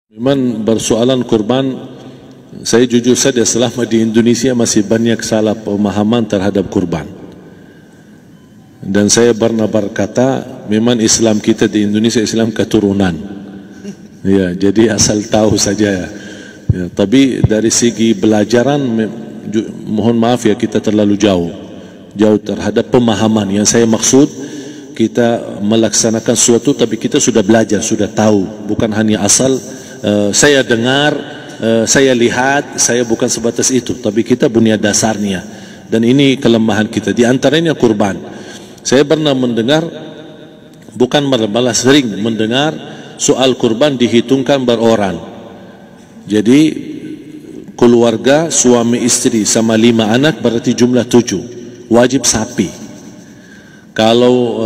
Memang bersoalan kurban, saya jujur saja selama di Indonesia masih banyak salah pemahaman terhadap kurban. Dan saya pernah berkata, memang Islam kita di Indonesia Islam keturunan. Ya, jadi asal tahu saja. Ya, tapi dari segi belajaran, mohon maaf ya kita terlalu jauh terhadap pemahaman. Yang saya maksud, kita melaksanakan sesuatu tapi kita sudah belajar, sudah tahu, bukan hanya asal saya dengar, saya lihat, saya bukan sebatas itu, tapi kita punya dasarnya. Dan ini kelemahan kita, di antaranya kurban. Saya pernah mendengar, bukan malah sering mendengar soal kurban dihitungkan beroran. Jadi keluarga suami istri sama 5 anak berarti jumlah 7, wajib sapi. Kalau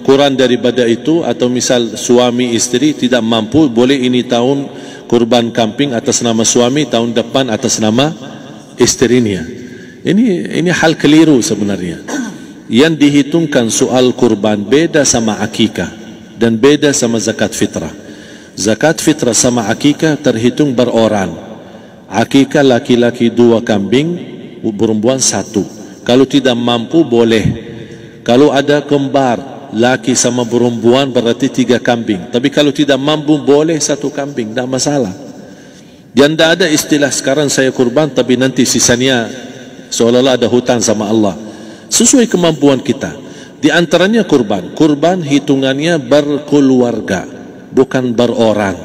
kurang daripada itu, atau misal suami istri tidak mampu, boleh ini tahun kurban kambing atas nama suami, tahun depan atas nama istrinya. Ini hal keliru sebenarnya. Yang dihitungkan soal kurban beda sama akikah dan beda sama zakat fitrah. Zakat fitrah sama akikah terhitung beroran. Akikah laki-laki 2 kambing, perempuan 1. Kalau tidak mampu boleh. Kalau ada kembar, laki sama perempuan berarti 3 kambing. Tapi kalau tidak mampu boleh 1 kambing, tidak masalah. Dan tidak ada istilah sekarang saya kurban tapi nanti sisanya seolah-olah ada hutang sama Allah. Sesuai kemampuan kita. Di antaranya kurban. Kurban hitungannya berkeluarga, bukan beroran.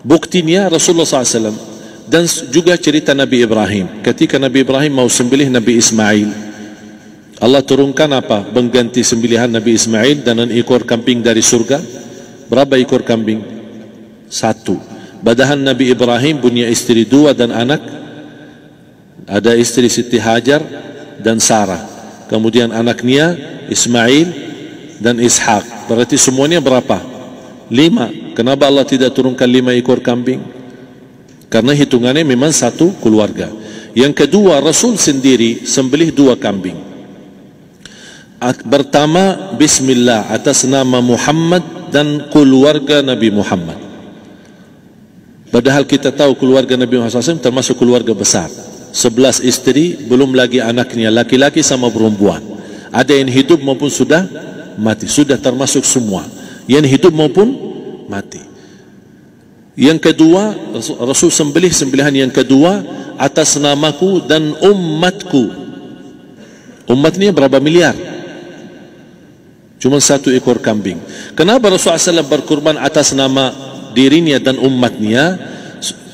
Buktinya Rasulullah SAW dan juga cerita Nabi Ibrahim. Ketika Nabi Ibrahim mau sembelih Nabi Ismail, Allah turunkan apa? Mengganti sembelihan Nabi Ismail dengan ekor kambing dari surga. Berapa ekor kambing? 1. Padahal Nabi Ibrahim punya istri 2 dan anak. Ada istri Siti Hajar dan Sarah. Kemudian anaknya Ismail dan Ishak. Berarti semuanya berapa? 5. Kenapa Allah tidak turunkan 5 ekor kambing? Karena hitungannya memang 1 keluarga. Yang kedua, Rasul sendiri sembelih 2 kambing. Pertama, Bismillah atas nama Muhammad dan keluarga Nabi Muhammad. Padahal kita tahu keluarga Nabi Muhammad SAW termasuk keluarga besar. 11 istri, belum lagi anaknya laki-laki sama perempuan. Ada yang hidup maupun sudah mati. Sudah termasuk semua. Yang hidup maupun mati. Yang kedua, Rasul sembelih sembelihan yang kedua atas namaku dan umatku. Umatnya berapa miliar? Cuma 1 ekor kambing. Kenapa Rasulullah SAW berkurban atas nama dirinya dan umatnya?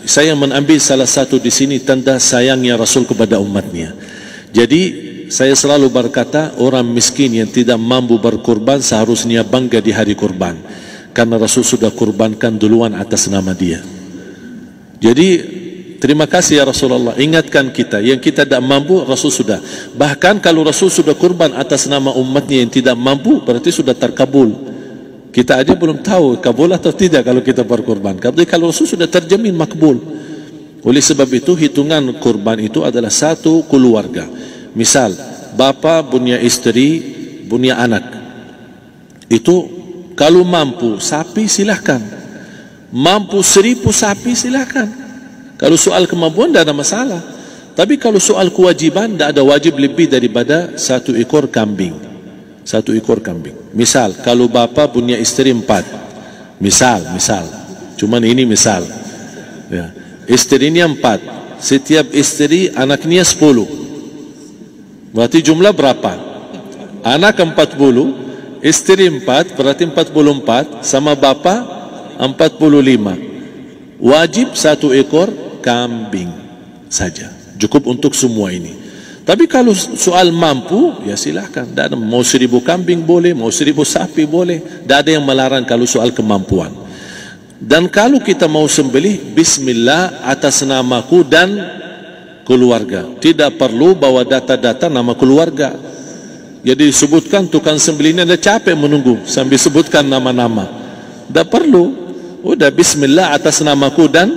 Saya mengambil salah satu di sini tanda sayangnya Rasul kepada umatnya. Jadi saya selalu berkata, orang miskin yang tidak mampu berkurban seharusnya bangga di hari kurban, karena Rasul sudah kurbankan duluan atas nama dia. Jadi terima kasih ya Rasulullah, ingatkan kita. Yang kita tidak mampu, Rasul sudah. Bahkan kalau Rasul sudah kurban atas nama umatnya yang tidak mampu, berarti sudah terkabul. Kita aja belum tahu kabul atau tidak kalau kita berkurban. Tapi kalau Rasul sudah terjamin makbul. Oleh sebab itu, hitungan kurban itu adalah 1 keluarga. Misal, bapa punya istri, punya anak. Itu kalau mampu sapi silahkan. Mampu 1000 sapi silahkan. Kalau soal kemampuan tidak ada masalah. Tapi kalau soal kewajiban, tidak ada wajib lebih daripada 1 ekor kambing. 1 ekor kambing. Misal, kalau bapa punya istri 4. Misal. Cuman ini misal. Ya. Istrinya 4. Setiap istri anaknya 10. Berarti jumlah berapa? Anak 40, istri 4, berarti 44, sama bapa 45. Wajib 1 ekor kambing saja, cukup untuk semua ini. Tapi kalau soal mampu, ya silahkan. Mau 1000 kambing boleh, mau 1000 sapi boleh. Tidak ada yang melarang kalau soal kemampuan. Dan kalau kita mau sembelih, Bismillah atas namaku dan keluarga. Tidak perlu bawa data-data nama keluarga. Jadi disebutkan tukang sembelihnya ada capek menunggu sambil sebutkan nama-nama. Tidak perlu. Udah Bismillah atas namaku dan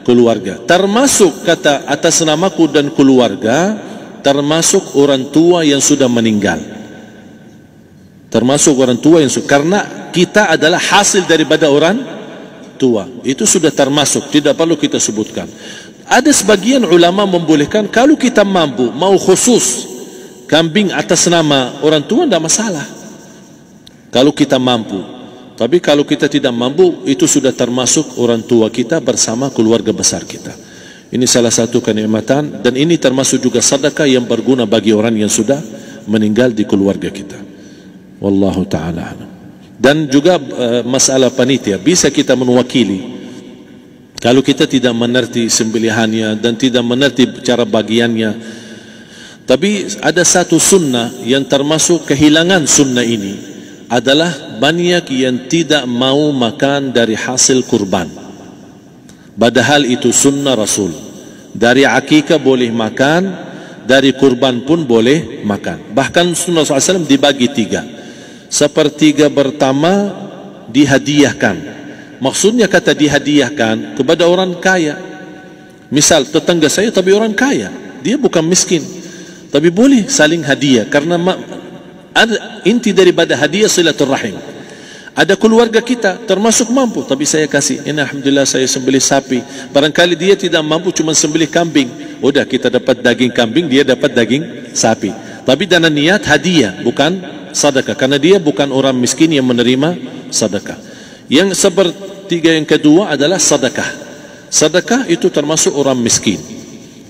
keluarga. Termasuk kata atas namaku dan keluarga, termasuk orang tua yang sudah meninggal. Termasuk orang tua yang sudah, karena kita adalah hasil daripada orang tua. Itu sudah termasuk, tidak perlu kita sebutkan. Ada sebagian ulama membolehkan kalau kita mampu, mau khusus kambing atas nama orang tua, tidak masalah kalau kita mampu. Tapi kalau kita tidak mampu, itu sudah termasuk orang tua kita bersama keluarga besar kita. Ini salah satu kenikmatan, dan ini termasuk juga sedekah yang berguna bagi orang yang sudah meninggal di keluarga kita. Wallahu ta'ala. Dan juga masalah panitia, bisa kita mewakili. Kalau kita tidak mengerti sembelihannya dan tidak mengerti cara bagiannya. Tapi ada satu sunnah yang termasuk kehilangan sunnah ini, adalah banyak yang tidak mau makan dari hasil kurban. Padahal itu sunnah Rasul. Dari akikah boleh makan, dari kurban pun boleh makan. Bahkan sunnah SAW dibagi 3. Sepertiga pertama dihadiahkan. Maksudnya kata dihadiahkan kepada orang kaya. Misal tetangga saya tapi orang kaya, dia bukan miskin, tapi boleh saling hadiah. Karena inti daripada hadiah silaturrahim. Ada keluarga kita termasuk mampu, tapi saya kasih, ini alhamdulillah saya sembelih sapi. Barangkali dia tidak mampu, cuma sembelih kambing. Udah, kita dapat daging kambing, dia dapat daging sapi. Tapi dengan niat hadiah, bukan sedekah. Karena dia bukan orang miskin yang menerima sedekah. Yang sepertiga yang kedua adalah sedekah. Sedekah itu termasuk orang miskin.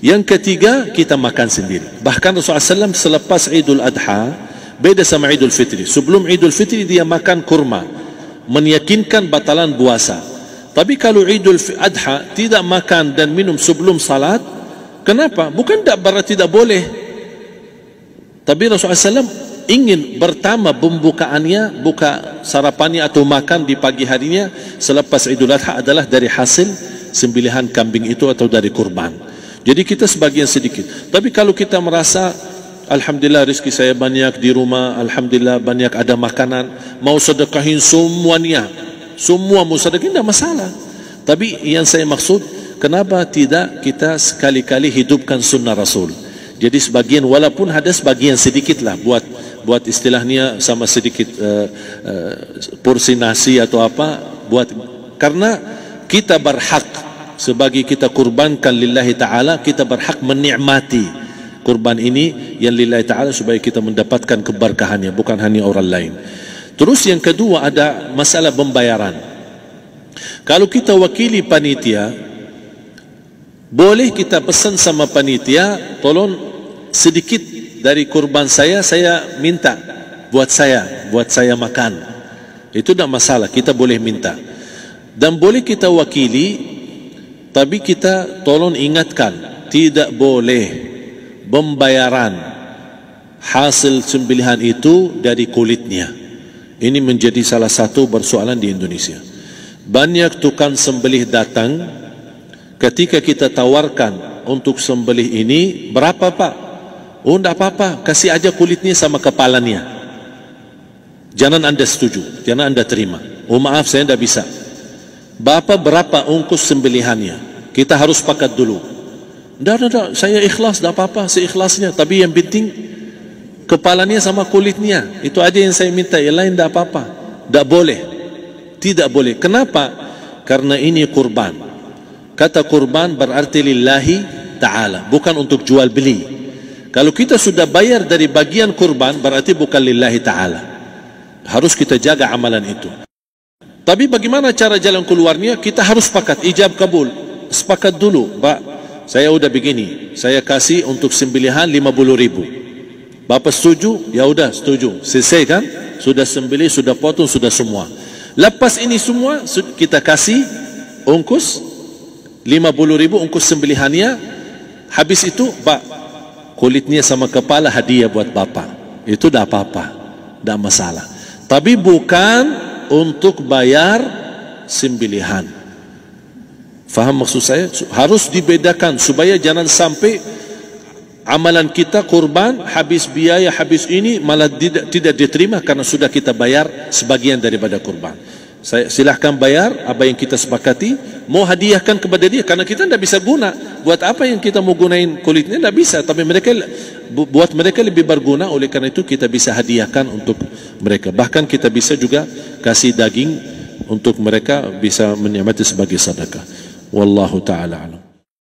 Yang ketiga, kita makan sendiri. Bahkan Rasulullah SAW selepas Idul Adha, beda sama Idul Fitri. Sebelum Idul Fitri dia makan kurma, meyakinkan batalan puasa. Tapi kalau Idul Adha tidak makan dan minum sebelum salat, kenapa? Bukan berarti tidak boleh. Tapi Rasulullah SAW ingin pertama pembukaannya, buka sarapannya atau makan di pagi harinya selepas Idul Adha adalah dari hasil sembelihan kambing itu atau dari kurban. Jadi kita sebagian sedikit. Tapi kalau kita merasa alhamdulillah rezeki saya banyak di rumah, alhamdulillah banyak ada makanan, mau sedekahin semuanya, semua mau sedekahin, tidak masalah. Tapi yang saya maksud, kenapa tidak kita sekali-kali hidupkan sunnah Rasul? Jadi sebagian, walaupun ada sebagian sedikit lah, buat istilahnya sama sedikit porsi nasi atau apa, karena kita berhak sebagai kita kurbankan lillahi ta'ala, kita berhak menikmati kurban ini yang lillahi ta'ala supaya kita mendapatkan keberkahannya, bukan hanya orang lain. Terus yang kedua ada masalah pembayaran. Kalau kita wakili panitia, boleh kita pesan sama panitia, tolong sedikit dari kurban saya minta buat saya makan. Itu tidak masalah, kita boleh minta. Dan boleh kita wakili, tapi kita tolong ingatkan, tidak boleh pembayaran hasil sembelihan itu dari kulitnya. Ini menjadi salah satu persoalan di Indonesia. Banyak tukang sembelih datang, ketika kita tawarkan untuk sembelih ini, berapa Pak? Oh, tidak apa-apa, kasih aja kulitnya sama kepalanya. Jangan Anda setuju, jangan Anda terima. Oh maaf, saya tidak bisa. Bapak berapa ongkos sembelihannya? Kita harus sepakat dulu. Tidak, saya ikhlas, tidak apa-apa, seikhlasnya. Tapi yang penting kepalanya sama kulitnya. Itu aja yang saya minta, yang lain tidak apa-apa. Tidak boleh. Tidak boleh. Kenapa? Karena ini kurban. Kata kurban berarti lillahi ta'ala, bukan untuk jual beli. Kalau kita sudah bayar dari bagian kurban, berarti bukan lillahi ta'ala. Harus kita jaga amalan itu. Tapi bagaimana cara jalan keluarnya? Kita harus sepakat, ijab kabul. Sepakat dulu, Pak, saya udah begini, saya kasih untuk sembelihan 50.000. Bapak setuju? Ya udah setuju. Selesai kan? Sudah sembelih, sudah potong, sudah semua. Lepas ini semua, kita kasih ongkos 50.000 ongkos sembelihannya. Habis itu, Pak, kulitnya sama kepala hadiah buat Bapak. Itu tidak apa-apa, tidak masalah. Tapi bukan untuk bayar sembelihan. Faham maksud saya? Harus dibedakan supaya jangan sampai amalan kita kurban habis biaya, habis ini malah tidak diterima karena sudah kita bayar sebagian daripada kurban. Saya silahkan bayar apa yang kita sepakati, mau hadiahkan kepada dia karena kita tidak bisa guna. Buat apa yang kita mau gunain kulitnya? Tidak bisa. Tapi mereka, buat mereka lebih berguna, oleh karena itu kita bisa hadiahkan untuk mereka. Bahkan kita bisa juga kasih daging untuk mereka bisa menikmati sebagai sedekah. Wallahu taala alam.